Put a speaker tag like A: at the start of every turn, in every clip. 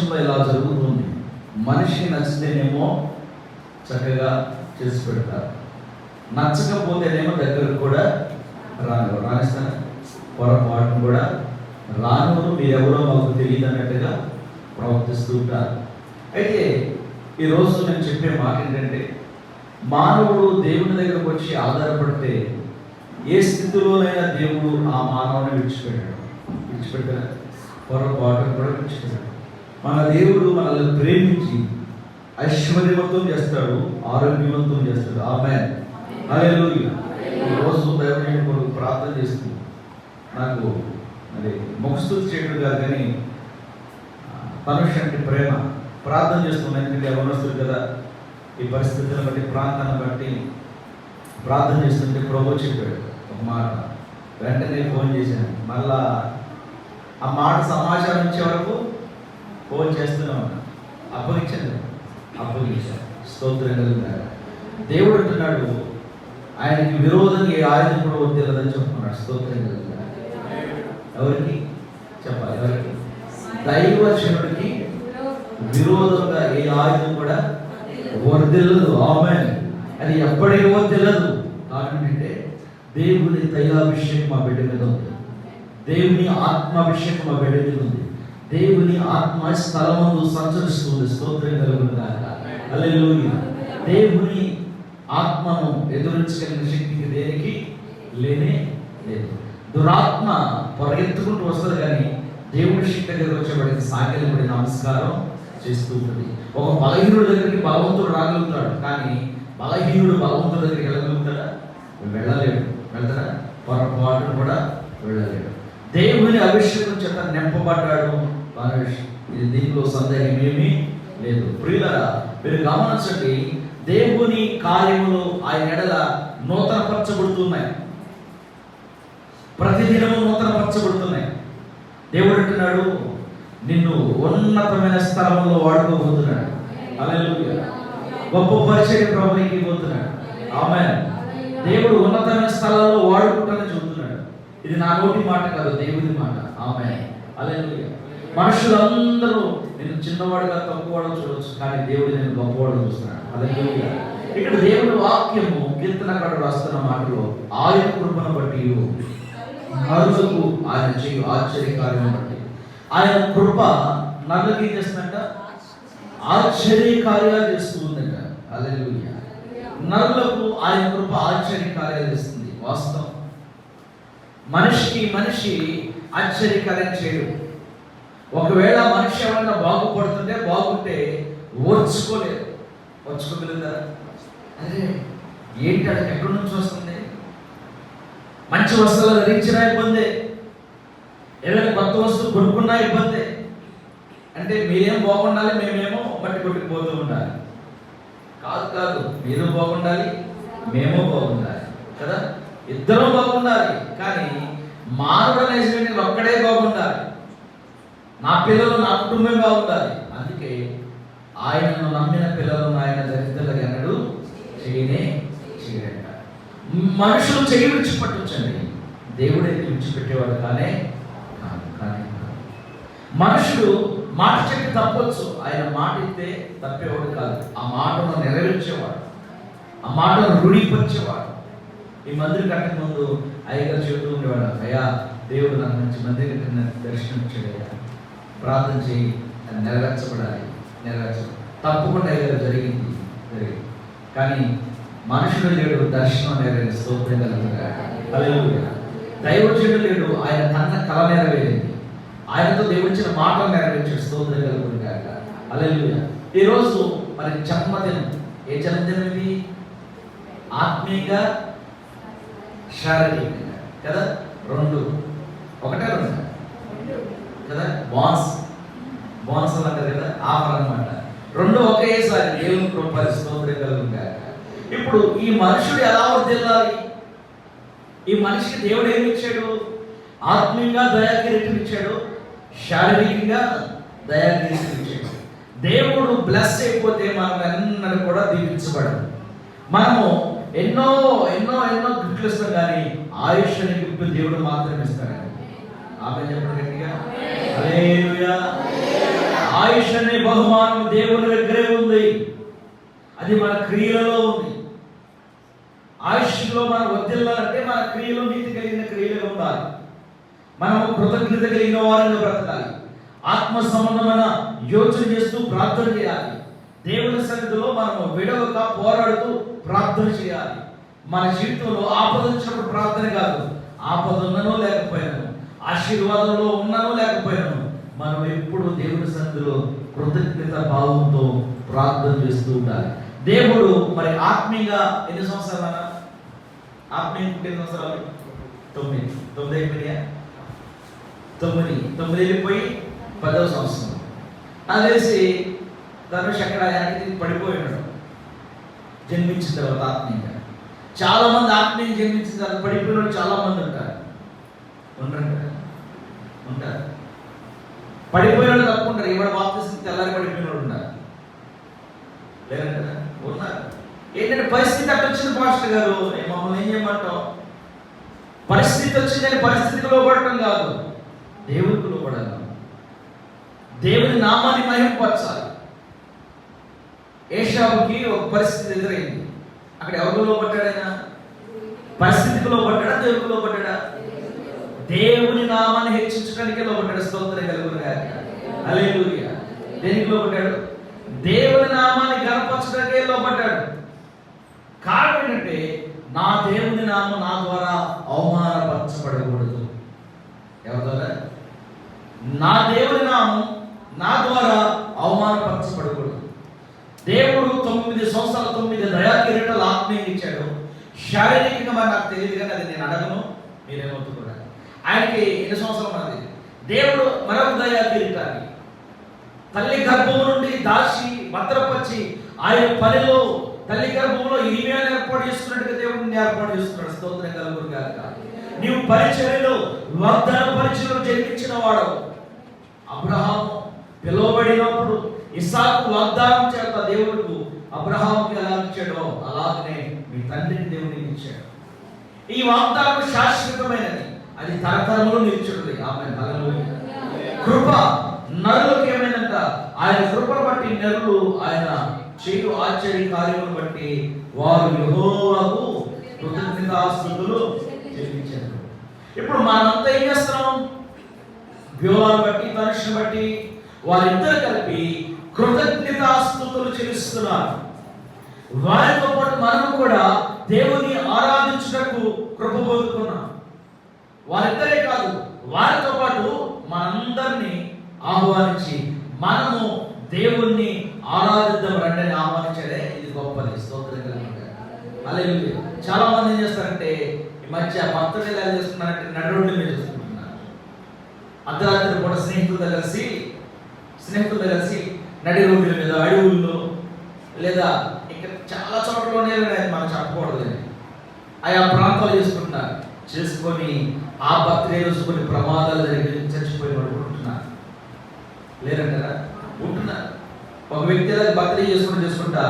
A: ప్రపంచంలో ఇలా జరుగుతుంది. మనిషి నచ్చితేనేమో చక్కగా చేసి పెడతారు, నచ్చకపోతేనేమో దగ్గరకు కూడా రానిస్తాను, పొరపాటును కూడా రాను, మీరెవరో మాకు తెలియదు అన్నట్టుగా ప్రవర్తిస్తూ ఉంటారు. అయితే ఈరోజు నేను చెప్పే మాట ఏంటంటే, మానవుడు దేవుని దగ్గరకు వచ్చి ఆధారపడితే ఏ స్థితిలోనైనా దేవుడు ఆ మానవుని విడిచిపెట్టాడు, పొరపాటును కూడా విడిచిపెట్టాడు. మన దేవుడు మనల్ని ప్రేమించి ఐశ్వర్యవంతం చేస్తాడు, ఆరోగ్యవంతం చేస్తాడు. ఆమేన్, హల్లెలూయా. ఈరోజు దైవజనుడి కొరకు ప్రార్థన చేస్తుంది. నాకు మరి ముఖస్తుతి చేయడం కాదు కానీ తనుష్ అంటే ప్రేమ ప్రార్థన చేస్తున్నాను. ఎందుకంటే యవనస్తుడు కదా, ఈ పరిస్థితులను బట్టి ప్రాంతాన్ని బట్టి ప్రార్థన చేస్తుంటే ప్రభు చెప్పాడు ఒక మాట. వెంటనే ఫోన్ చేశాను, మళ్ళా ఆ మాట సమాచారం ఇచ్చే వరకు ఫోన్ చేస్తూనే ఉన్నాను. అప్పగించాను. స్తోత్రం కలుగుతాడు. దేవుడు అంటున్నాడు, ఆయనకి విరోధంగా ఏ ఆయుధం కూడా వద్దేదని చెప్తున్నాడు. స్తోత్రం కలుగుతాడు. ఎవరికి చెప్పాలి? ఎవరికి? దైవజనుడికి విరోధంగా ఏ ఆయుధం కూడా వర్ధిల్లదు. ఆమేన్. అది ఎప్పటికీ వర్ధిల్లదు. కారణం ఏంటంటే దేవుని తైలాభిషేకం మా బిడ్డ మీద ఉంది, దేవుని ఆత్మాభిషేకం మా బిడ్డ మీద ఉంది, దేవుని ఆత్మ స్థలమందు సంచరిస్తుంది. స్తోత్రం కలుగునుగాక. హల్లెలూయా. దేవుని ఆత్మను ఎదురించగలిగిన శక్తికి దేనికి లేనే లేదు. దురాత్మ పరిగెత్తుకుంటూ వస్తుంది కానీ దేవుడి శక్తి దగ్గర వచ్చేవాడికి సాగిలబడి నమస్కారం చేస్తూ ఉంటుంది. ఒక బలహీనుడి దగ్గరికి బలవంతుడు రాగలుగుతాడు, కానీ బలహీనుడు బలవంతుడి దగ్గరికి వెళ్ళగలుగుతాడా? వెళ్ళలేడు. వెళ్తాడా? పొరపాటును కూడా వెళ్ళలేడు. దేవుని అభిషేకం చేత నింపబడ్డాడు మనిషి. ఇది దీనిలో సందేహం ఏమీ లేదు. ప్రియులారా, మీరు గమనించండి, దేవుని కార్యములు ఆయన ఎడల నూతనపరచబడుతున్నాయి, ప్రతిదినము నూతనపరచబడుతున్నాయి. దేవుడు అంటున్నాడు, నిన్ను ఉన్నతమైన స్థలంలో వాడుకోబోతున్నాడు. హల్లెలూయా. గొప్ప పరిచర్య ప్రభువుకి ఇవ్వబోతున్నాడు. ఆమేన్. దేవుడు ఉన్నతమైన స్థలాల్లో వాడుకుంటానని చెబుతున్నాడు. ఇది నా నోటి మాట కాదు, దేవుని మాట. ఆమేన్, హల్లెలూయా. మనుషులందరూ నేను చిన్నవాడుగా తక్కువవాడు చూడవచ్చు, కానీ దేవుడు నేను గొప్పవాడు చూస్తున్నాడు. హల్లెలూయా. ఇక్కడ దేవుని వాక్యము కీర్తనకారుడు రాస్తున్న మాటలో, ఆయన కృపను బట్టి నరులకు ఆయన చేయు ఆశ్చర్యకార్యం బట్టి, ఆయన కృప నరులకు ఏం చేస్తుందంట? ఆశ్చర్యకార్యాలు చేస్తూ ఉందంట. హల్లెలూయా. నరులకు ఆయన కృప ఆశ్చర్యకార్యాలు చేస్తుంది. వాస్తవం. మనిషి ఆశ్చర్యకార్యం చేయడు. ఒకవేళ మనిషి ఎవరైనా బాగుంటే ఓర్చుకోగలుగుతారా? అదే ఏంటి, అది ఎక్కడి నుంచి వస్తుంది? మంచి వస్తువులు ధరించినా ఇబ్బంది, ఏదైనా కొత్త వస్తువు కొనుక్కున్నా ఇబ్బంది. అంటే మీరేం బాగుండాలి, మేమేమో బట్టి కొట్టుకుపోతూ ఉండాలి. కాదు, మీరు బాగుండాలి, మేము బాగుండాలి కదా, ఇద్దరూ బాగుండాలి. కానీ మానవుడనేటువంటి ఒక్కడే బాగుండాలి. నా పిల్లలు, నా కుటుంబం బాగుండాలి. అందుకే ఆయనను నమ్మిన పిల్లలను ఆయన దరిద్రులకు అన్నాడు చేయడంట. మనుషులు చేయి విడిచిపెట్టొచ్చండి, దేవుడైతే విడిచిపెట్టేవాడు కానీ మనుషుడు మాట చెప్పి తప్పొచ్చు, ఆయన మాట ఇస్తే తప్పేవాడు కాదు. ఆ మాటను నెరవేర్చేవాడు, ఆ మాటను రూఢీపరిచేవాడు. ఈ మందిరం కట్టే ముందు అయ్యగారు చెబుతూ ఉండేవాడు, అయ్యా దేవుడు నాకు మంచి మందిరం కట్టిన దర్శనం ఇచ్చాడయ్యా, ప్రార్థన చేయి, అది నెరవేర్చబడాలి. తప్పకుండా అయ్యగారు జరిగింది. కానీ మనుషుడు లేడు, దర్శనం నెరవేరింది. స్తోత్రం కలుగుతాడు. హల్లెలూయా. దైవజనుడు లేడు, ఆయన కన్న కల నెరవేరింది. ఆయనతో దేవుడిచ్చిన మాటలు నెరవేర్చాడు. స్తోత్రం కలుగుతాడు. హల్లెలూయా. ఈరోజు మరి జన్మదినం. ఏ జన్మదినం ఇది? ఆత్మీయంగా, శారీరకంగా కదా. ఒకటే రెండు కదా. బోనస్ అంటారు కదా, ఆఫర్ అన్నమాట. రెండు ఒకేసారి దేవుని కృప. స్తోత్రం కలుగుతాడు. ఇప్పుడు ఈ మనుషుడు ఎలా వర్ధిల్లాలి? ఈ మనిషికి దేవుడు ఏమి ఇచ్చాడు? ఆత్మీయంగా దయాకిరీటం ఇచ్చాడు, శారీరకంగా దయాకిరీటం ఇచ్చాడు. దేవుడు బ్లెస్ అయిపోతే మనం ఎన్నడూ కూడా దీవించబడదు. మనము ఎన్నో గిఫ్ట్లు ఇస్తాం, కానీ ఆయుష్ అనే గిఫ్ట్ దేవుడు మాత్రమే ఇస్తాడు. ఆమె చెప్పండి గట్టిగా. హల్లెలూయా. ఆయుష్ అనే బహుమానం దేవుని దగ్గరే ఉంది. అది మన క్రియలలో ఉంది. ఆయుష్లో మనం వర్ధిల్లాలంటే మన క్రియలో నీతి కలిగిన క్రియలు ఉండాలి. మనము కృతజ్ఞత కలిగిన వారంగా బ్రతకాలి. ఆత్మ సంబంధమైన యోచన చేస్తూ ప్రార్థన చేయాలి. దేవుని సన్నిధిలో మనము విడవక పోరాడుతూ ప్రార్థన చేయాలి. మన జీవితంలో ఆపద వచ్చినప్పుడు ప్రార్థన కాదు, ఆపద ఉన్ననో లేకపోయినాను, ఆశీర్వాదంలో ఉన్ననో లేకపోయినాను, మనం ఎప్పుడు దేవుని సన్నిధిలో కృతజ్ఞత భావంతో ప్రార్థన చేస్తూ ఉండాలి. దేవుడు మరి ఆత్మీయంగా ఎన్ని సంవత్సరాలు? ఆత్మీయంగా ఎన్ని సంవత్సరాలు? 9 అయిపోయినాయా? 9 వెళ్ళిపోయి 10వ సంవత్సరం. నాకు తెలిసి ధనుష్ అక్కడ ఆయనకి పడిపోయినాడు జన్మించిన తర్వాత. ఆత్మీయంగా చాలా మంది ఆత్మీయంగా జన్మించిన తర్వాత పడిపోయిన చాలా మంది ఉంటారు. ఉంటారు పడిపోయిన తప్పుకుంటారు. ఇవాడు బాప్తిసం తెల్లారి పడిపోయిన ఉన్నారు, లేరు కదా, ఉన్నారు. ఏంటంటే పరిస్థితి అట్లా వచ్చింది. పాస్టర్ గారు మమ్మల్ని ఏం చేయమంటాం? పరిస్థితి వచ్చిందని పరిస్థితికి లోపడటం కాదు, దేవుడికి లోపడాలి. దేవుని నామాన్ని మహిమపరచాలి. ఏషావుకి ఒక పరిస్థితి ఎదురైంది. అక్కడ ఎవరిలో లోపడ్డాడైనా? పరిస్థితికి లోపడ్డాడా? దేవుడికి లోపడ్డాడా? దేవుని నామాన్ని హెచ్చించడానికే లోపడ్డాడు. స్తోత్రం కలుగును గాక. హల్లెలూయా. దేనికి లోపడ్డాడు? దేవుని నామాన్ని గణపరచడానికే లోపడ్డాడు. కారణం ఏంటంటే నా దేవుని నామం నా ద్వారా అవమానపరచబడకూడదు. ఎవరి ద్వారా? నా దేవుని నామం నా ద్వారా అవమానపరచబడకూడదు. దేవుడు 9 సంవత్సరాలు 9 దయా కిరీటాలు ఆత్మీయంగా ఇచ్చాడు. శారీరకంగా మరి నాకు తెలియదు, కానీ అది నేను అడగను, మీరేమవుతున్నారు. ఆయనకి ఎన్ని సంవత్సరాలు ఉన్నది? దేవుడు మరొక దయా కిరీటాన్ని తల్లి గర్భము నుండి దాచి భద్రపరిచి ఆయన పనిలో తల్లి గర్భంలో ఇరిమియాను ఏర్పాటు చేసుకున్నట్టుగా దేవుడిని ఏర్పాటు చేసుకున్నాడు. స్తోత్రం కలుగును గాక. నీవు పరిచర్యలో వాగ్దాన పరిచర్యలో జన్మించిన వాడు. అబ్రహాము పిలువబడినప్పుడు ఇస్సాకు వాగ్దానం చేత దేవుడు అబ్రహాముకి ఎలా ఇచ్చాడో అలాగనే మీ తండ్రికి దేవుడికి ఇచ్చాడు. ఈ వాగ్దానం శాశ్వతమైనది, అది తరతరములు నిలిచుంది. ఆమేన్. హల్లెలూయా. కృప నరులకు ఏమైనంత ఆయన కృపను బట్టి నరులు ఆయన చేయు ఆశ్చర్య కార్యములను బట్టి వారు యెహోవాకు కృతజ్ఞతాస్తుతులు చెల్లించారు. ఇప్పుడు మనంతా ఏం చేస్తున్నాం? వ్యూహాన్ని బట్టి తనుషుని బట్టి వారిద్దరు కలిపి కృతజ్ఞతాస్తుతులు చెల్లిస్తున్నారు. వారితో పాటు మనము కూడా దేవుని ఆరాధించుటకు కృప పొందుకున్నాం. వారిద్దరే కాదు, వారితో పాటు మనందరినీ ఆహ్వానించి మనము దేవుణ్ణి ఆరాధిద్దాం రండి ఆహ్వానించాడే. ఇది గొప్పది. స్తోత్రం కలుగును గాక. హల్లెలూయా. చాలా మంది ఏం చేస్తారంటే ఈ మధ్య బర్త్డే ఎలా చేసుకున్నారంటే నడు రోడ్డు మీద చేసుకుంటున్నారు. అర్ధరాత్రి కూడా స్నేహితులతో కలిసి నడి రోడ్ల మీద, అడవుల్లో, లేదా ఇక్కడ చాలా చోట్లలోనే మనం చెప్పకూడదు, ఆయా ప్రాంతాలు చేసుకుంటున్నారు. చేసుకొని ఆ బర్త్డే రోజు కొన్ని ప్రమాదాలు జరిగి చచ్చిపోయిన వాళ్ళు ఉంటున్నారు. లేరంటారా? ఉంటున్నారు. ఒక వ్యక్తి బర్త్డే చేసుకుంటా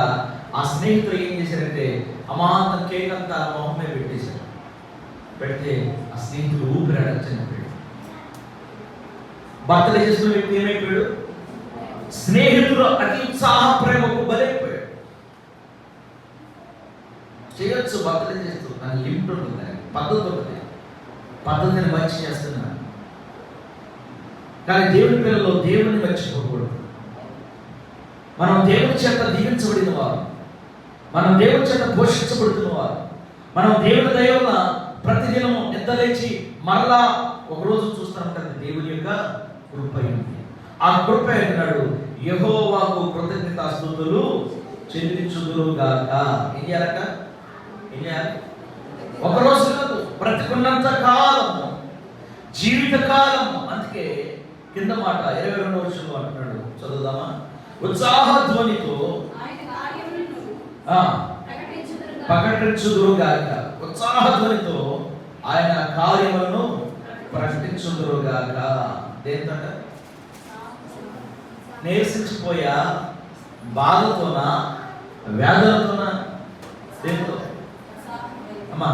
A: ఆ స్నేహితులు ఏం చేశారంటే అమాంతం కేక్ అంతా మొహమే పెట్టేశారు. పెడితే ఆ స్నేహితులు ఊపిరాడని చనిపోయాడు. బర్త్డే చేసుకున్న వ్యక్తి ఏమైపోయాడు? స్నేహితులు అతి ఉత్సాహ ప్రేమకు బలైపోయాడు. చేయొచ్చు బర్త్డే చేస్తూ, దాని లిమిట్ ఉంటుంది, పద్ధతి ఉంటుంది. పద్ధతిని మంచి చేస్తున్నాను, కానీ దేవుని పిల్లలు దేవుని మర్చిపోకూడదు. మనం దేవుని చేత దీవించబడిన వారు, మనం దేవుని చేత పోషించబడుతున్న వారు, మనం దేవుని దయ వల్ల ప్రతిదినము నిద్రలేచి మరలా ఒకరోజు చూస్తూ ఉంటుంది దేవుని యొక్క కృప. ఆ కృప అంటున్నాడు యెహోవాకు కృతజ్ఞతాస్తుతులు చెల్లించుదురు గాక. ఏం చేయాలట? ఏం చేయాలి? ఒకరోజు కాదు, బ్రతికున్నంత కాలము, జీవిత కాలము. అందుకే కింద మాట 22వ వచనంలో అంటున్నాడు, చదువుదామా? ఉత్సాహ ధ్వనితో ప్రకటించుదురు గాక. ఉత్సాహ ధ్వనితో ఆయన కార్యములను ప్రకటించుదురు గాక. దేంతట? నీరసించిపోయా? బాధతోనా? వ్యాధులతోనా? దేంతో? అమ్మా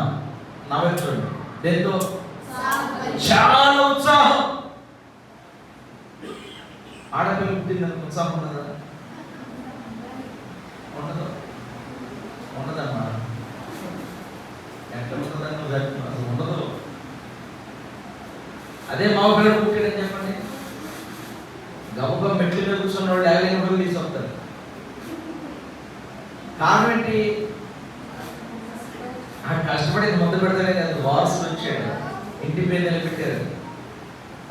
A: నా వైపు చూడండి. దేంతో? చాలా ఉత్సాహం. ఆడపిల్ల పుట్టిందని ఉత్సాహం ఉండదా? ఉండదు, ఉండదమ్మా. ఎక్కడ ఉంటుందని నువ్వు చెప్తున్నావు, అసలు ఉండదు. అదే మా పిల్లలు పుట్టాడని చెప్పండి, గబగబ మెట్ల మీద కూర్చున్న వాళ్ళు 50 రూపాయలు తీసుకొస్తారు. కారణం ఏంటి? ఆ కష్టపడి మొదలు పెడతానే కాదు, వారసులు వచ్చాడు, ఇంటి పేరు నిలబెట్టారు.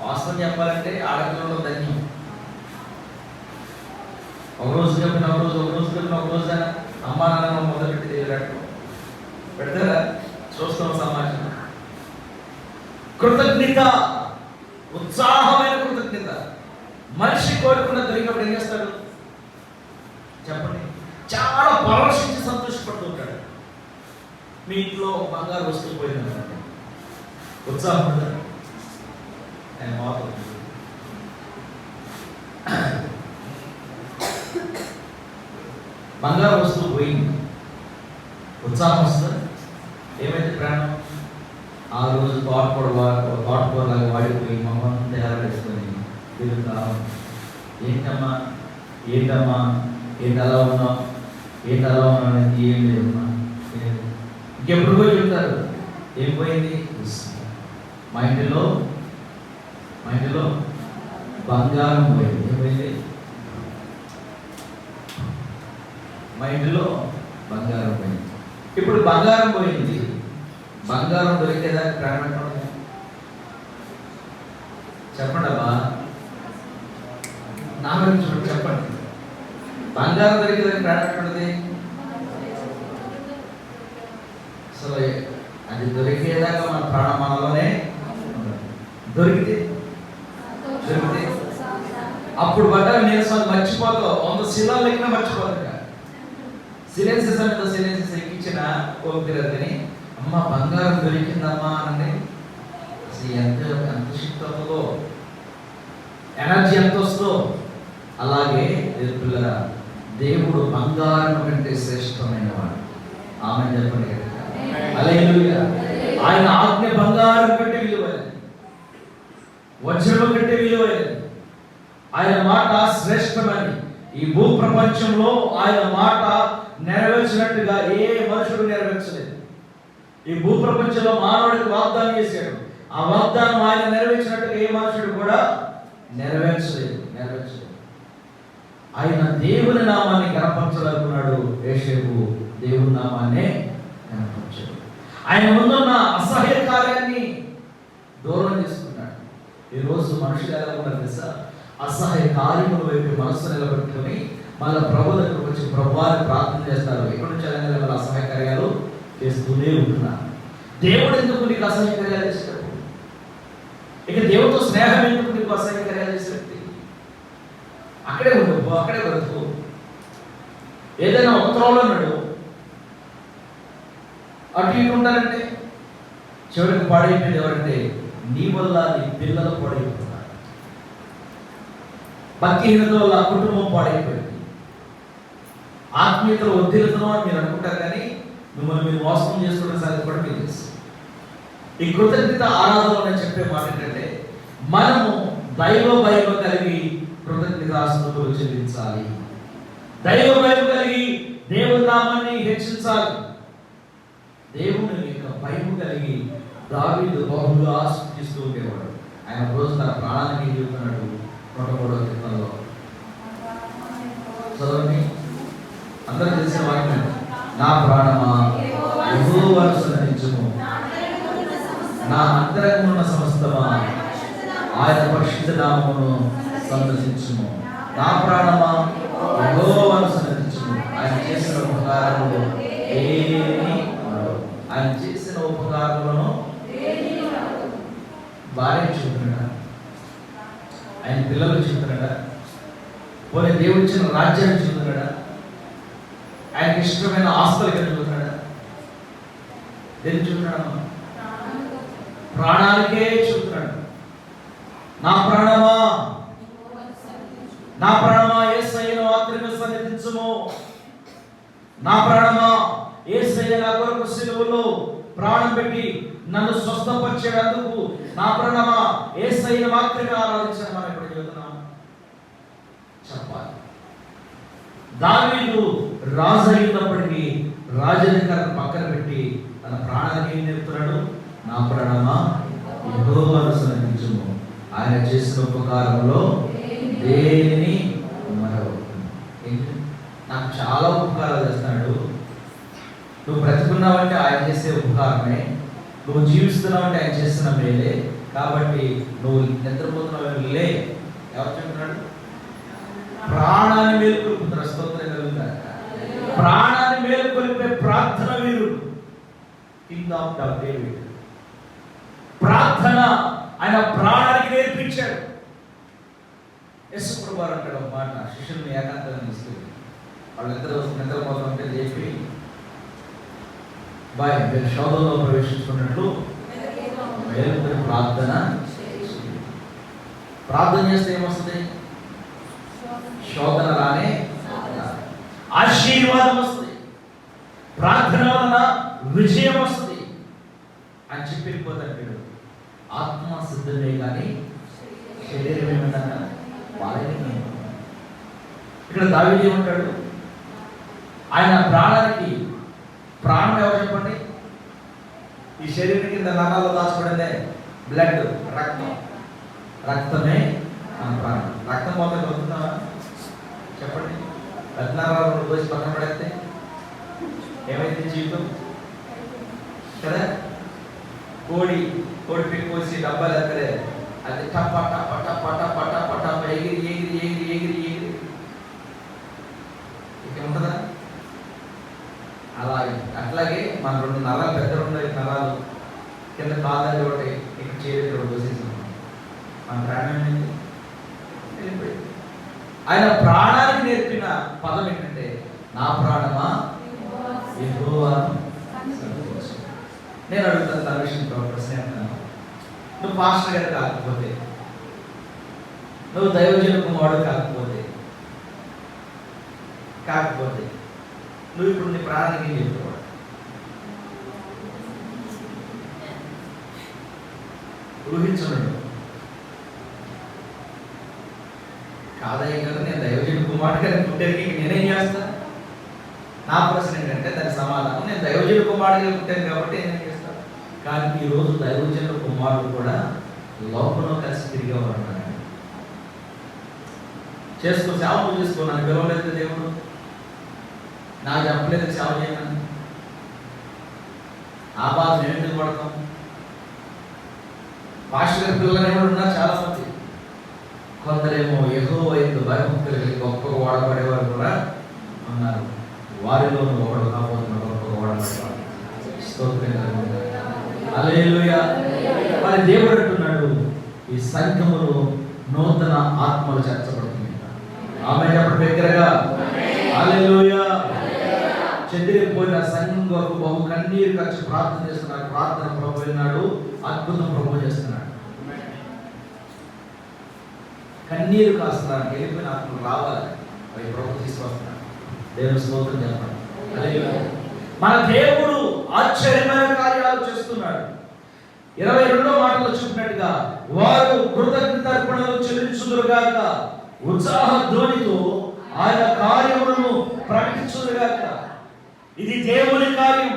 A: వాస్తవం చెప్పాలంటే ఆడపిల్లలు ధన్యం. ఒక రోజు చెప్పిన ఒక రోజు అమ్మా నాన్న మొదలుపెట్టి తెలియటం పెడతారా? చూస్తాం సమాజం. కృతజ్ఞత, ఉత్సాహమైన కృతజ్ఞత. మనిషి కోరుకున్న దొరికినప్పుడు ఏం చేస్తాడు చెప్పండి? చాలా పరవశించి సంతోషపడుతూ ఉంటాడు. మీ ఇంట్లో బంగారు వస్తువు పోయిందంటే ఉత్సాహం ఉంటాడు. ఆయన మాత్రం బంగారు వస్తువు పోయింది, ఉత్సాహం వస్తుంది. ఏమైతే ప్రాణం? ఆ రోజు తోటకూరలాగా వాడిపోయి మొహం తయారు వేసుకొని తిరుగుతా, ఏంటమ్మా ఏంటి అలా ఉన్నావు, అనేది ఏం లేదమ్మా. ఇంకెప్పుడు పోయి చెప్తారు, ఏం పోయింది? మా ఇంటిలో బంగారం పోయింది. ఏమైంది? మా ఇంటిలో బంగారం పోయింది. ఇప్పుడు బంగారం పోయింది, బంగారం దొరికేదాకా ప్రాణం చెప్పండి అబ్బా, నా గురించి చెప్పండి. బంగారం దొరికేదాకా ప్రాణం ఎక్కడుంది? అసలు అది దొరికేదాకా మన ప్రాణం మనలోనే దొరికితే అప్పుడు పడ్డా నేను మర్చిపోతావు. 100 శిలాలు ఎక్కినా మర్చిపోతాను. సిలెన్సెస్ మీద సిలెన్సెస్ ఎక్కించిన ఓపికని అమ్మ బంగారం దొరికిందమ్మా అని అసలు ఎంత శక్తి అవుతుందో, ఎనర్జీ ఎంత వస్తుందో. అలాగే పిల్లరా, దేవుడు బంగారం కంటే శ్రేష్టమైన వాడు. ఆమె చెప్పండి. హల్లెలూయా. ఆయన ఆజ్ఞ బంగారం కంటే విలువైనది, వజ్రం కంటే విలువైనది. ఆయన మాట శ్రేష్టమని ఈ భూ ప్రపంచంలో ఆయన మాట నెరవేర్చినట్టుగా ఏ మనుషుడు నెరవేర్చలేదు. ఈ భూ ప్రపంచంలో మానవుడికి వాగ్దానం చేశాడు, ఆ వాగ్దానం ఆయన నెరవేర్చినట్టుగా ఏ మనుషుడు కూడా నెరవేర్చలేదు. ఆయన దేవుని నామాన్ని కనపరచాలనుకున్నాడు. యేషేపు దేవుని నామాన్నే కనపరచాడు. ఆయన ముందున్న అసహ్య కార్యాన్ని దూరం చేసుకున్నాడు. ఈరోజు మనుషులు ఎలా ఉన్నారు తెలుసా? అసహ్య కార్యముల వైపు మనస్సు నిలబెట్టుకుని మళ్ళీ ప్రభు దగ్గరకు వచ్చి ప్రభువాన్ని ప్రార్థన చేస్తారు. ఎక్కడి నుంచి వెళ్ళగానే వాళ్ళ అసహ్య కార్యాలు చేస్తూనే ఉంటున్నారు. దేవుడు ఎందుకు నీకు అసహ్య కార్యాలు చేసినప్పుడు? ఇక దేవుడితో స్నేహం ఎందుకు నీకు అసహ్య కార్యాలు చేసినట్టు? అక్కడే ఉండవు, అక్కడే బ్రతుకు. ఏదైనా ఒక త్రోవలో ఉన్నాడు, అటు ఇటు ఉంటారంటే చివరికి పాడైపోయింది ఎవరంటే నీ వల్ల నీ పిల్లలు పాడైపోతున్నారు. భక్తిహీనత వల్ల కుటుంబం పాడైపోయింది. ఆత్మీయతలు వదిలితున్నాం అని మీరు అనుకుంటారు, కానీ మిమ్మల్ని మీరు మోసం చేసుకునే సంగతి కూడా మీరు తెలుసు. ఈ కృతజ్ఞత ఆరాధన చెప్పే మాట ఏంటంటే మనము దైవ భయం కలిగి కృతజ్ఞతాస్తుతులు చెల్లించాలి. దైవ భయం కలిగి దేవుని నామాన్ని హెచ్చించాలి. దేవుని యొక్క భయం కలిగి దావీదు బహుగా స్తుతిస్తూ ఉండేవాడు. ఆయన రోజు తన ప్రాణానికి చెబుతున్నాడు 103వ కీర్తనలో. చదవండి, అందరూ తెలిసిన వాక్యం. నా ప్రాణమా యెహోవాను స్తుతించుము, నా అంతరంగమున్న సమస్తమా ఆయన పరిశుద్ధ నామమును సందర్శించుము. నా ప్రాణమా యెహోవాను స్తుతించుము, ఆయన చేసిన ఉపకారములు ఏమీ మరవవు. ఆయన చేసిన ఉపకారములను భార్య చూపుతున్నాడా? ఆయన పిల్లలు చూపుతున్నాడా? పోనీ దేవుడు ఇచ్చిన రాజ్యాన్ని చూపుతున్నాడా? ఆయనకి ఇష్టమైన ఆస్తులు చూపుతున్నాడా? దేన్ని చూపుతున్నాడు? ప్రాణానికే చూపుతున్నాడు. నా ప్రాణమా యేసయ్యను మాత్రమే సన్నిధించుము. నా ప్రాణమా యేసయ్య నా కొరకు సిలువలో ప్రాణం పెట్టి నన్ను స్వస్థపరిచేందుకు నా ప్రాణమా యేసయ్యను మాత్రమే ఆరాధించాను. మనం ఇప్పుడు చెబుతున్నాం. దావీదు రాజు అయినప్పటికీ రాజధికారం పక్కన పెట్టి తన ప్రాణానికి ఏం చెప్తున్నాడు? నా ప్రాణమా యెహోవాను సన్నిధించుము, ఆయన చేసిన ఉపకారంలో దేనిని మరవకు. నాకు చాలా ఉపకారాలు చేస్తున్నాడు. నువ్వు బ్రతుకున్నావంటే ఆయన చేసే ఉపకారమే, నువ్వు జీవిస్తున్నావంటే ఆయన చేస్తున్న మేలే. కాబట్టి నువ్వు నిద్రపోతున్నావు లే. ఎవరు చెప్తున్నాడు? ప్రాణాన్ని మేలుకొల్పుతున్న స్తోత్రం కలుగుతారు. ప్రాణాన్ని మేలుకొల్పే ప్రార్థన వీరుడు కింగ్ ఆఫ్ డేవిడ్. ప్రార్థన ఆయన ప్రాణానికి నేర్పించాడు. యేసుప్రభు వారు అంటాడు ఒక మాట, శిష్యుల్ని ఏకాంతంగా తీసుకెళ్ళి వాళ్ళిద్దరూ నిద్రపోతుంటే చెప్పి, బాయ్ మీరు శోధనలో ప్రవేశించుకున్నట్లు మేలుకొని ప్రార్థన చేస్తే ఏమొస్తుంది? శోధన రానే ఆశీర్వాదం వస్తుంది, ప్రార్థన వలన విజయం వస్తుంది అని చెప్పి వెళ్ళిపోతాడు. ఆత్మ సిద్ధమే కానీ శరీరం ఏమన్నా బాలయ్య. ఇక్కడ దావీదు ఏమంటాడు? ఆయన ప్రాణానికి ప్రాణం ఎవరు చెప్పండి? ఈ శరీరం కింద నరాల్లో దాచుకోవడమే బ్లడ్, రక్తం. రక్తమే మన ప్రాణం. రక్తం మొత్తం బతుకుతావా చెప్పండి? రత్నారాలు రోజు పక్కన పడేస్తే ఏమైతే జీవితం కదా? కోడి పిక్ పోసి డబ్బాలు ఎక్కడే అది టప్ప టప్ప టప్ప టప్ప టప్ప టప్ప ఎగిరి ఎగిరి ఎగిరి ఎగిరి ఎగిరి ఇక ఉంటుందా? అట్లాగే మన రెండు నరాలు, పెద్ద రెండు నరాలు కింద కాదని ఒకటి ఇక్కడ చేరేటప్పుడు పోసేసాం. మన ప్రాణం వెళ్ళిపోయింది. ఆయన ప్రాణానికి నేర్పిన పదం ఏంటంటే, నా ప్రాణమా యెహోవాను సన్నిధించు. నేను అడుగుతాను తన విషయంలో ప్రశ్న అంటాను. నువ్వు పాస్టర్ గారు కాకపోతే, నువ్వు దైవజన కుమారుడు కాకపోతే నువ్వు ఇప్పుడు నీ ప్రాణానికి ఏం చెప్తావు? ఊహించున్నాడు కాదయ్య గారు, నేను దైవజన కుమారుడు గారి పుట్టానికి నేనేం చేస్తా? నా ప్రశ్న ఏంటంటే దాని సమాధానం, నేను దైవజన కుమారుడు గారు పుట్టాను కాబట్టి నేనేం చేస్తాను. కానీ ఈరోజు దైవజన కుమారుడు కూడా లోకంలో కలిసి తిరిగేవాడు. సేవ చేసుకో, నన్ను పిలవలేదు దేవుడు, నాకు చెప్పలేదు సేవ చేయమని. ఆ బాధ నేను ఎందుకు పడతాం? పాస్టర్ గారి పిల్లలు ఎవరు ఉన్నారు చాలా మంది. కొందరేమో యెహోవా యందు భయభక్తులు కలిగి గొప్పగా వాడబడేవారు కూడా ఉన్నారు. వారిలో ఒకడు కాబోతున్నారు, గొప్పగా వాడబడేవారు. హల్లెలూయా. మరి దేవుడు అంటున్నాడు, ఈ సంఘములో నూతన ఆత్మలు చేర్చబడుతుంది. ఆమేన్ చెప్పండి బిగ్గరగా. హల్లెలూయా. చెదిరిపోయిన సంఘం కొరకు బహు కన్నీరు ఖర్చు ప్రార్థన చేస్తున్నారు. ప్రార్థన ప్రభు విన్నాడు, అద్భుతం ప్రభు చేస్తున్నాడు. కన్నీరు కాస్తున్నారు, వెళ్ళిపోయిన ఆత్మలు రావాలి, అవి ప్రభు తీసుకొస్తున్నాడు. దేవుని స్తోత్రం చెప్పండి. మన దేవుడు ఆశ్చర్యమైన కార్యాలు చేస్తున్నాడు. 22వ మాటలో చెప్పినట్టుగా, వారు కృతజ్ఞతార్పణలు చెల్లించుదురుగాక, ఉత్సాహ ధ్వనితో ఆయన కార్యములను ప్రకటించుదురుగాక. ఇది దేవుని కార్యం.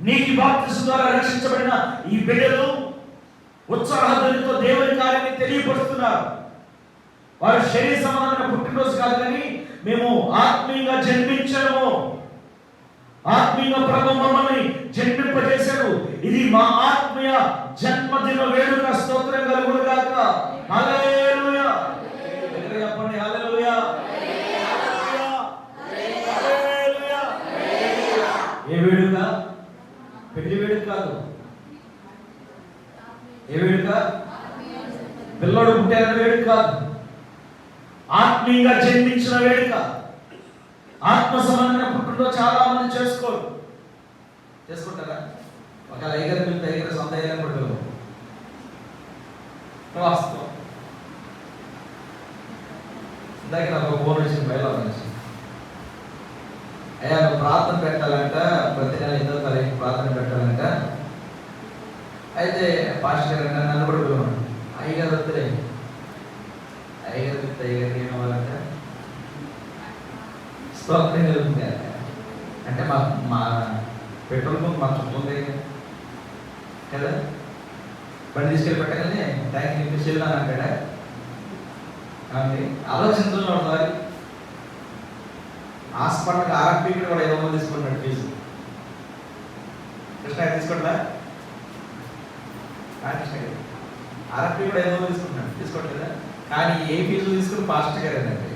A: నీటి బాప్తిసం ద్వారా రక్షించబడిన ఈ బిడ్డలు ఉత్సాహధ్వనితో దేవుని కార్యాన్ని తెలియపరుస్తున్నారు. వారు శరీర సంబంధమైన పుట్టినరోజు కాదు, కానీ మేము ఆత్మీయంగా జన్మించాము, ఆత్మీయ ప్రభు మమ్మల్ని జన్మింపజేశాడు. ఇది మా ఆత్మీయ జన్మదిన వేడుక. స్తోత్రం కలుగునుగాక. హల్లెలూయా. చెప్పండి హల్లెలూయా. ఏ వేడుక? పెళ్లి వేడుక కాదు. ఏ వేడుక? పిల్లడు పుట్టిన వేడుక కాదు. ఆత్మీయంగా జన్మించిన వేడుక. ఆత్మ సంబంధమైన పుట్టినరోజు చాలా మంది చేసుకుంటారా? ఒక ఐగర్ పిల్లలు ఐగర్ సొంత ఐగర్ పుట్టలు వాస్తవం. ఇందాక నాకు ఒక ఫోన్ వచ్చింది, బయలు నుంచి. అయ్యా నువ్వు ప్రార్థన పెట్టాలంట, ప్రతి నెల 8వ తారీఖు ప్రార్థన పెట్టాలంట. అయితే పాస్టర్ గారు నన్ను కూడా పిలవను. అయ్యగారు వస్తే అయ్యగారు ఏమవ్వాలంట? స్తోత్రం కలుగుతుంది అంటే మా పెట్రోల్ బంక్ మా చుట్టూ ఉంది కదా, బండి తీసుకెళ్ళి పెట్టగానే ట్యాంక్ నింపేసి వెళ్ళాను అంటాడా? కాబట్టి ఆలోచించడం ఒకసారి. హాస్పిటల్కి ఆర్ఎంపీ కూడా 500 మంది తీసుకుంటాడు ఫీజు. కృష్ణ తీసుకోవట్లా? కృష్ణ ఆర్ఎంపీ కూడా 500 మంది తీసుకుంటాడు, తీసుకోవట్లేదా? కానీ ఏ ఫీజు తీసుకుని ఫాస్ట్ గారేనండి,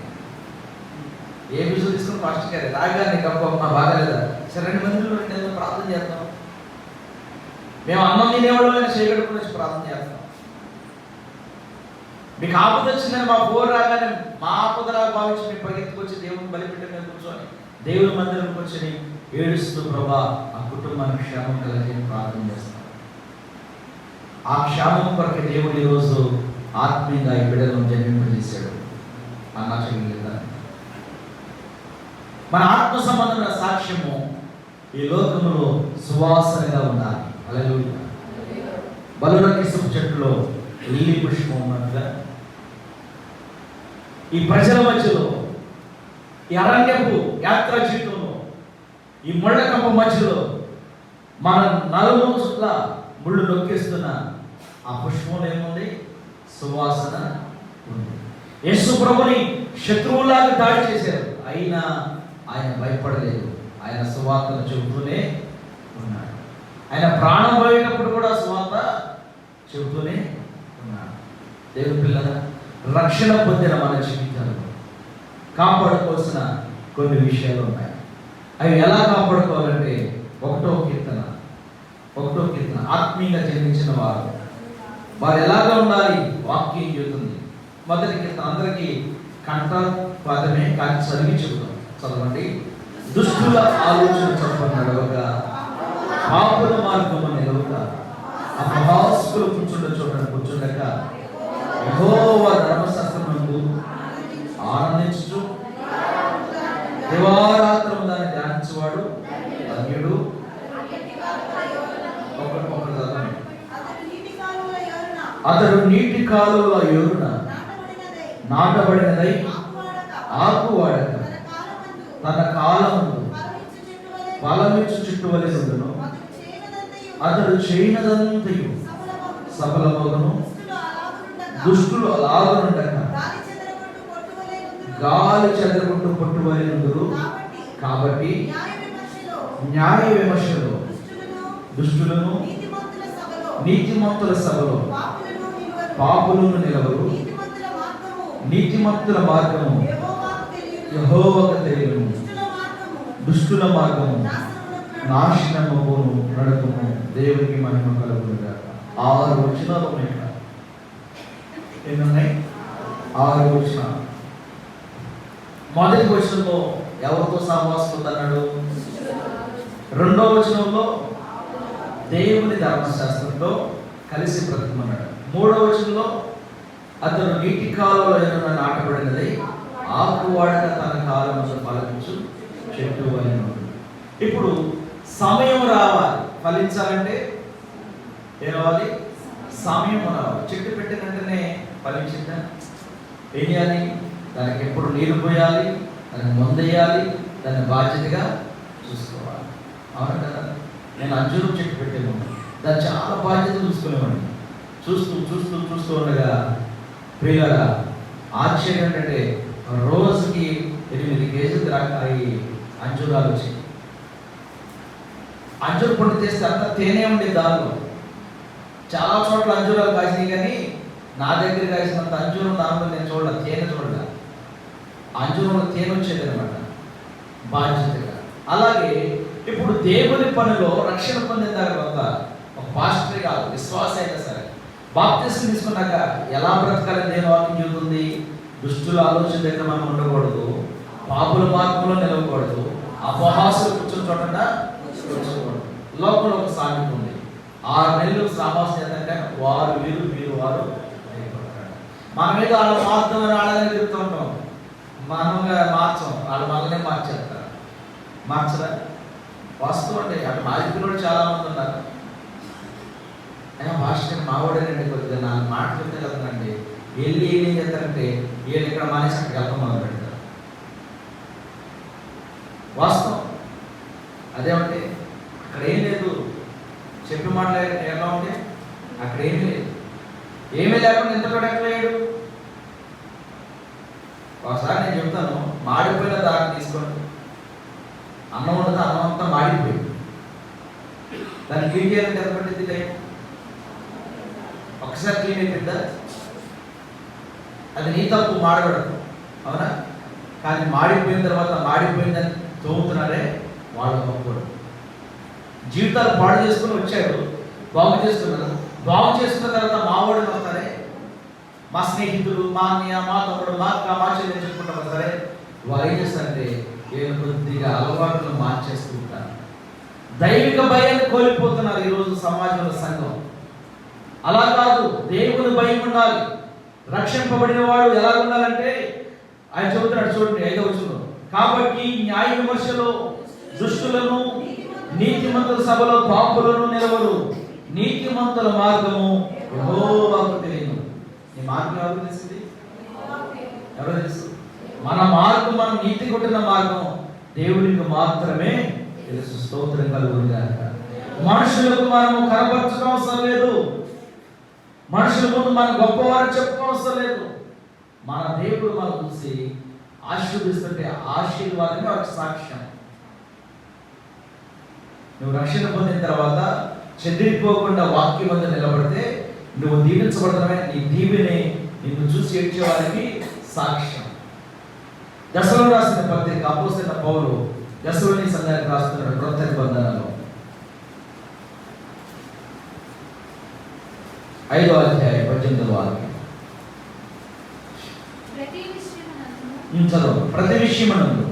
A: ఏ ఫీజు తీసుకుని ఫాస్ట్ గారే రాగానే గొప్ప మా బాగాలేదా? సరే 2 మందిలో 2 ప్రార్థన చేద్దాం. మేము అన్నం తినేవాళ్ళు చేయగడుపు నుంచి ప్రార్థన చేస్తాం. మీకు ఆపద వచ్చిందని మా బోర్ రాగానే మా ఆపదలా భావించి మేము పరిగెత్తుకొచ్చి దేవుని బలిపెట్టి మీద కూర్చొని దేవుని మందిరం కూర్చొని ఏడుస్తూ ప్రభా ఆ కుటుంబానికి క్షేమం కలిగి ప్రార్థన చేస్తాం. ఆ క్షేమం కొరకు దేవుడు ఈరోజు ఆత్మీయంగా ఈ బిడ్డలను జన్మింపజేశాడు. అన్నా చేయగలిగిన మన ఆత్మ సంబంధమైన సాక్ష్యము ఈ లోకంలో సువాసనగా ఉండాలి. హల్లెలూయా. బలుల కిసుపు చెట్టులో లిల్లీ పుష్పం ఉన్నట్లుగా ఈ ప్రజల మధ్యలో, ఈ అరణ్యపు యాత్ర జీవితంలో, ఈ ముళ్ళ కంప మధ్యలో మన నలుమూల ముళ్ళు నొక్కేస్తున్న ఆ పుష్పంలో ఏముంది? సువాసన ఉంది. యేసు ప్రభుని శత్రువులాగా దాడి చేశారు, అయినా ఆయన భయపడలేదు. ఆయన సువార్తను చెబుతూనే ఉన్నాడు. ఆయన ప్రాణం పోయేటప్పుడు కూడా సువార్త చెబుతూనే ఉన్నాడు. దేవుని పిల్లల రక్షణ పొందిన మన జీవితాల్లో కాపాడుకోవాల్సిన కొన్ని విషయాలు ఉన్నాయి. అవి ఎలా కాపాడుకోవాలంటే 1వ కీర్తన ఆత్మీయంగా జన్మించిన వారు ఎలాగా ఉండాలి? వాక్యం చెబుతుంది. మొదటి కీర్తన అందరికీ కంఠపాఠమే కానీ చదివి చెబుతాం. చదవండి. దుష్టుల ఆలోచన చొప్పున నడవక, పాపుల మార్గము నిలవక, అపహాస్కులు కూర్చుండ చోట కూర్చుండక, యెహోవా ధర్మశాస్త్రమునందు ఆనందించుచు దివారాత్రము దాన్ని ధ్యానించువాడు ధన్యుడు. అతడు నీటి కాలువల యోరున నాటబడినదై ఆకువాడక తన కాలమందు ఫలమిచ్చు చెట్టు వలె నుండును. అతడు చేయనదంతయు సఫలమగును. దుష్టులు అలాగునుండక గాలి చెదరగొట్టు పొట్టు వలె నుండురు. కాబట్టి న్యాయ విమర్శలో దుష్టులను, నీతిమంతుల సభలో పాపులను నిలవరు. నీతిమంతుల మార్గము యెహోవాకు తెలియను, దుష్టుల మార్గము నాశనమగును నడుపును. దేవునికి మహిమ కలుగునుగాక. 6 వచనాలు ఉన్నాయి. ఎన్నున్నాయి? 6 వచనాలు. మొదటి వచనంలో ఎవరితో సహవాసం అన్నాడు? 2వ వచనంలో దేవుని ధర్మశాస్త్రంతో కలిసి బ్రతకమన్నాడు. 3వ వచనంలో అతను నీటి కాలంలో ఏదైనా నాటబడినది ఆకువాడక తన కాలమును ఫలించు చెట్టు అని. ఇప్పుడు సమయం రావాలి. ఫలించాలంటే ఏం రావాలి? సమయం రావాలి. చెట్టు పెట్టిన వెంటనే ఫలించిందా? ఏం చేయాలి? దానికి ఎప్పుడు నీరు పోయాలి, దానికి మందేయాలి, దాన్ని బాధ్యతగా చూసుకోవాలి. అవును కదా? నేను అంజూరు చెట్టు పెట్టాను, దాన్ని చాలా బాధ్యత చూసుకునేవాడిని. చూస్తూ ఉండగా ప్రియులారా, ఆశ్చర్యం ఏంటంటే రోజుకి 8 కేజీలు ద్రాక్ష అంజూరాలు వచ్చాయి. అంజూరు పండు చేస్తే అంతా తేనె ఉండేది దానిలో. చాలా చోట్ల అంజూరాలు కాసినాయి, కానీ నా దగ్గర కాసినంత అంజూరం దానిలో నేను చూడాలి, తేనె చూడాలి. అంజూరంలో తేనె వచ్చేది అనమాట బాధ్యతగా. అలాగే ఇప్పుడు దేవుని పనిలో రక్షణ పొందిన తర్వాత ఒక పాస్టర్ కాదు, విశ్వాస అయినా సరే బాప్తిస్మం తీసుకున్నాక ఎలా బ్రతకాలని దేవుని వాక్యం చెబుతుంది? దుష్టుల ఆలోచన దగ్గర మనం ఉండకూడదు, పాపుల మార్గంలో నిలవకూడదు, అపహాసులు కూర్చొని చూడకుండా కూర్చోకూడదు. లోపల ఒక సామెత ఉంది. 6 నెలలు సహవాసం చేద్దాక వారు వీరు వీరు వారు అయిపోతారు. మన మీద వాళ్ళు మారుతామని వాళ్ళనే చెప్తూ ఉంటాం, మనగా మార్చం, వాళ్ళు మనల్నే మార్చేస్తారు. మార్చరా? వాస్తవం అండి. అటు మారిపోయిన చాలా మంది ఉన్నారు. అయినా భాష మావాడేనండి, కొద్దిగా నా మాట చెప్తే కదండి వెళ్ళి ఏం చేస్తారంటే వీళ్ళు ఇక్కడ మానేసి అక్కడికి వెళ్తాం మొదలు పెడతారు. వాస్తవం. అదేమంటే అక్కడ ఏం లేదు, చెప్పి మాట్లాడే ఎలా ఉంటే అక్కడ ఏమీ లేదు. ఏమీ లేకుండా ఎంత ఎక్కలేడు. ఒకసారి నేను చెప్తాను, మాడిపోయిన దాన్ని తీసుకోండి, అన్నం ఉండదు, అన్నం అంతా మాడిపోయింది, దాన్ని క్లీన్ చేయాలంటే ఎంత పట్టింది టైం? ఒకసారి క్లీన్ అయిపోయిందా? అది నీ తప్పు, మాడబడదు, అవునా? కానీ మాడిపోయిన తర్వాత మాడిపోయిందని తోముతున్నారే వాళ్ళు గొప్పడు. జీవితాలు పాడు చేసుకుని వచ్చారు, బాగు చేస్తున్నారు. బాగు చేసుకున్న తర్వాత మా వాడిని వస్తారే, మా స్నేహితులు, మా అన్నయ్య, మా తమ్ముడు, మా అక్క, మా చెల్లి చెప్పుకుంటాం సరే, వారు ఏం చేస్తారంటే ఏదో కొద్దిగా అలవాట్లు మార్చేస్తూ ఉంటారు. దైవిక భయాన్ని కోల్పోతున్నారు ఈరోజు సమాజంలో, సంఘం. అలా కాదు, దేవుని భయం ఉండాలి. రక్షింపబడిన వాడు ఎలా ఉండాలంటే ఆయన చెబుతున్నాడు, చూడండి 5వ వచనంలో, కాబట్టి న్యాయ విమర్శలో దుష్టులను, నీతిమంతుల సభలో పాపులను నిలవరు, నీతిమంతుల మార్గము యెహోవాకు తెలియను. నీ మార్గం ఎవరికి తెలిసింది? ఎవరు తెలుసు? మన మార్గం, మనం నీతి కొట్టిన మార్గం దేవునికి మాత్రమే తెలుసు. స్తోత్రం కలుగునుగాక. మనుషులకు మనము కనపరచడం అవసరం లేదు, మనుషుల ముందు మనం గొప్పవారు చెప్పుకోవసరం లేదు. మన దేవుడు మనం చూసి ఆశీర్వదిస్తుంటే ఆశీర్వాదమే ఒక సాక్ష్యం. నువ్వు రక్షణ పొందిన తర్వాత చెదిరిపోకుండా వాక్యం వద్ద నిలబడితే నువ్వు దీవించబడతావే, నీ దీవెనే నిన్ను చూసి ఏడ్చే వారికి సాక్ష్యం. దశలో రాసిన పత్రిక అపోస్తలుడైన పౌలు దశలోని సంఘానికి రాస్తున్నాడు క్రొత్త నిబంధనలో 5వ అధ్యాయం 18వ వాక్యం. చదువు. ప్రతి విషయమునందు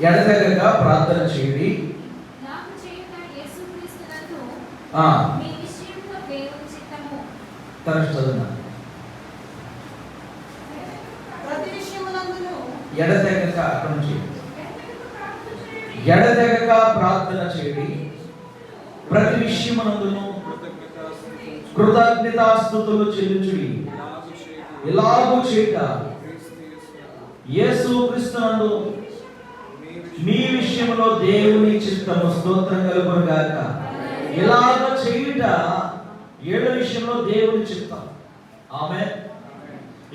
A: ఎడతెగక ప్రార్థన చేయుడి, ఎడతెగక అక్కడ నుంచి ఎడతెగక ప్రార్థన చేయుడి, ప్రతి విషయమునందును కృతజ్ఞతాస్తుతులు చెల్లించుడి, ఇలాగూ చేయుట యేసు క్రీస్తునందు మీ విషయంలో దేవుని చిత్తము. స్తోత్రం కలుగునుగాక. ఇలాగ చేయుట 7వ విషయంలో దేవుని చిత్తం. ఆమేన్.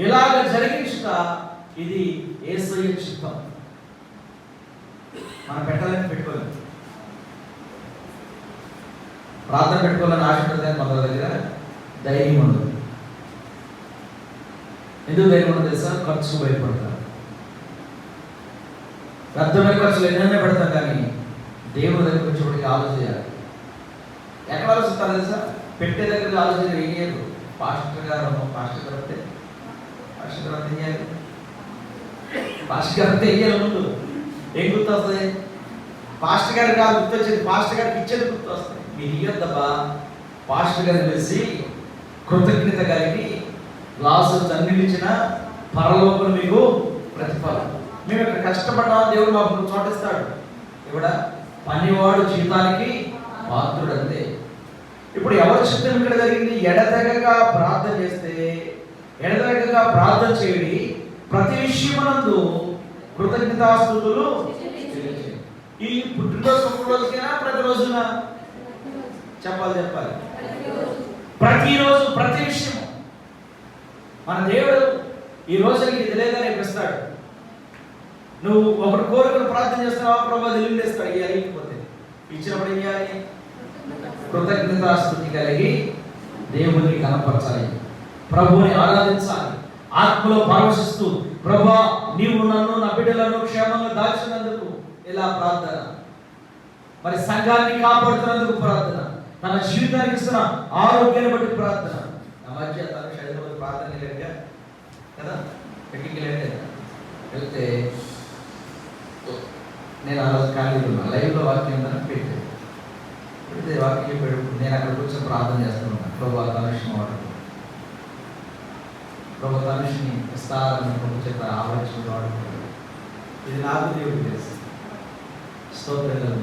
A: ఇలాగ జరిగించుట ఇది యేసయ్య చిత్తం. మనం పెట్టాలని పెట్టుకోలేదు, ప్రార్థన పెట్టుకోవాలని ఆశ ఉంటుంది, మన దగ్గర ధైర్యం ఉండదు. ఎందుకు ధైర్యం ఉండదు తెలుసా? ఖర్చు భయపడతారు. వ్యర్థమైన ఖర్చులు ఎన్నైనా పెడతాం, కానీ దేవుని దగ్గర వచ్చేప్పటికి ఆలోచించాలి. ఎక్కడ ఆలోచిస్తారు తెలుసా? పెట్టే దగ్గర ఆలోచన వేయలేదు. పాస్టర్ గారు వస్తే పాస్టర్ గారు వేయాలి, పాస్టర్ గారు వేయాలి. ముందు ఏం గుర్తు వస్తుంది? పాస్టర్ గారికి కాదు గుర్తొచ్చేది, పాస్టర్ గారికి ఇచ్చేది గుర్తు వస్తుంది. మీరు ఇయ్యొద్దబ్బా, పాస్టర్ గారిని కలిసి కృతజ్ఞత కలిగి గ్లాసు తన్నిలిచ్చిన పరలోకం మీకు ప్రతిఫలం. మేము ఇక్కడ కష్టపడ్డా దేవుడు మాకు చోటిస్తాడు. ఇక్కడ పనివాడు జీతానికి పాత్రుడు అంతే. ఇప్పుడు ఎవరి చిత్తం ఇక్కడ జరిగింది? ఎడతెగక ప్రార్థన చేస్తే, ఎడతెగక ప్రార్థన చేయడి, ప్రతి విషయమునందు కృతజ్ఞతాస్తుతులు చెల్లించండి. ఈ పుట్టినరోజుకైనా ప్రతిరోజున చెప్పాలి, ప్రతిరోజు ప్రతి విషయము. మన దేవుడు ఈ రోజు నీకు ఇది లేదని ఇస్తాడు. నువ్వు ఒకటి కోరికలు ప్రార్థన చేస్తున్నావా, ప్రభు తెలియజేస్తాడు. ఇవ్వకపోతే ఇచ్చినప్పుడు ఏం చేయాలి? కృతజ్ఞతాస్తుతి కలిగి దేవుని కనపరచాలి, ప్రభువుని ఆరాధించాలి, ఆత్మలో పరవశిస్తూ ప్రభువా నీవు నన్ను నా బిడ్డలను క్షేమంగా దాచినందుకు ఇలా ప్రార్థన, మరి సంఘాన్ని కాపాడుతున్నందుకు ప్రార్థన, తన జీవితానికి ఇస్తున్న ఆరోగ్యాన్ని బట్టి ప్రార్థన. నా మధ్య తన శరీరంలో ప్రార్థన వెళ్ళాడుగా కదా, ఎక్కడికి వెళ్ళాడు వెళ్తే నేను ఆ రోజు ఖాళీ ఉన్నా, లైవ్లో వాక్యం పెడితే వాక్యం పెడు, నేను అక్కడ కూర్చొని ప్రార్థన చేస్తున్నాను. ప్రభు తనుష్ వాడు, ప్రభు తనుష్ని విస్తారమైన ప్రభు చేత ఆలోచన వాడుకుంటాడు. ఇది నాకు దేవుడు తెలుసు. స్తోత్రం.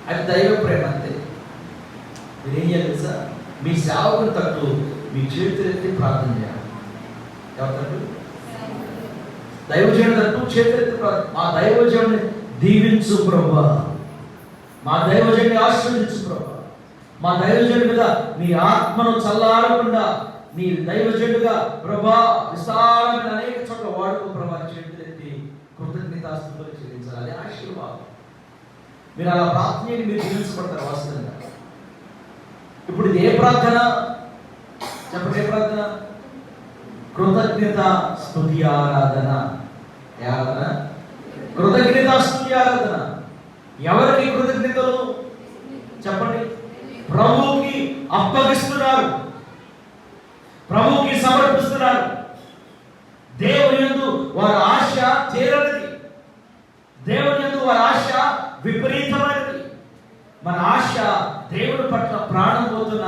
A: అది దైవ ప్రేమ అంతే. మీరు ఏం చేయాలి తెలుసా? మీ సేవకుని తట్టు మీ చేతులు ఎత్తి ప్రార్థన చేయాలి. ఎవరి తట్టు? దైవజనుడు అంటూ చేతులెత్తి మా దైవజనుడిని దీవించు ప్రభువా, మా దైవజనుడిని ఆశీర్వదించు ప్రభువా, మా దైవజనుడి మీద నీ ఆత్మను చల్లారకుండా నీ దైవజనుడుగా ప్రభా విస్తారమైన అనేక చోట్ల వాడుకో ప్రభా. చేతులెత్తి కృతజ్ఞతాస్తుతులు చెల్లించాలి. అది ఆశీర్వాదం. మీరు అలా ప్రార్థన చేయండి, మీరు దీవించబడతారు వాస్తవంగా. ఇప్పుడు ఇది ఏ ప్రార్థన చెప్పండి? ఏ ప్రార్థన? కృతజ్ఞత స్తుతి ఆరాధన. ఏ ఆరాధన? కృతజ్ఞత స్తుతి ఆరాధన. ఎవరికి కృతజ్ఞతలు చెప్పండి? ప్రభువుకి అప్పగిస్తున్నారు, ప్రభువుకి సమర్పిస్తున్నారు. దేవుని యందు వారి ఆశ తీరనిది, దేవుని యందు వారి ఆశ విపరీతమైనది. మన ఆశ దేవుడి పట్ల ప్రాణం పోతున్న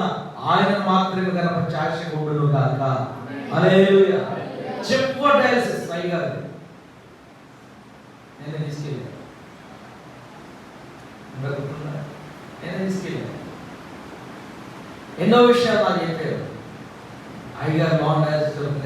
A: ఆయనను మాత్రమే కనపరిచే ఆశ ఉండును గాక. హల్లెలూయా. చెప్పు డయాలసిస్ అయ్యారు. నేను తీసుకెళ్ళాను ఎన్నో విషయాలు నాకు చెప్పారు. అయ్యగారు నాన్ డయాలసిస్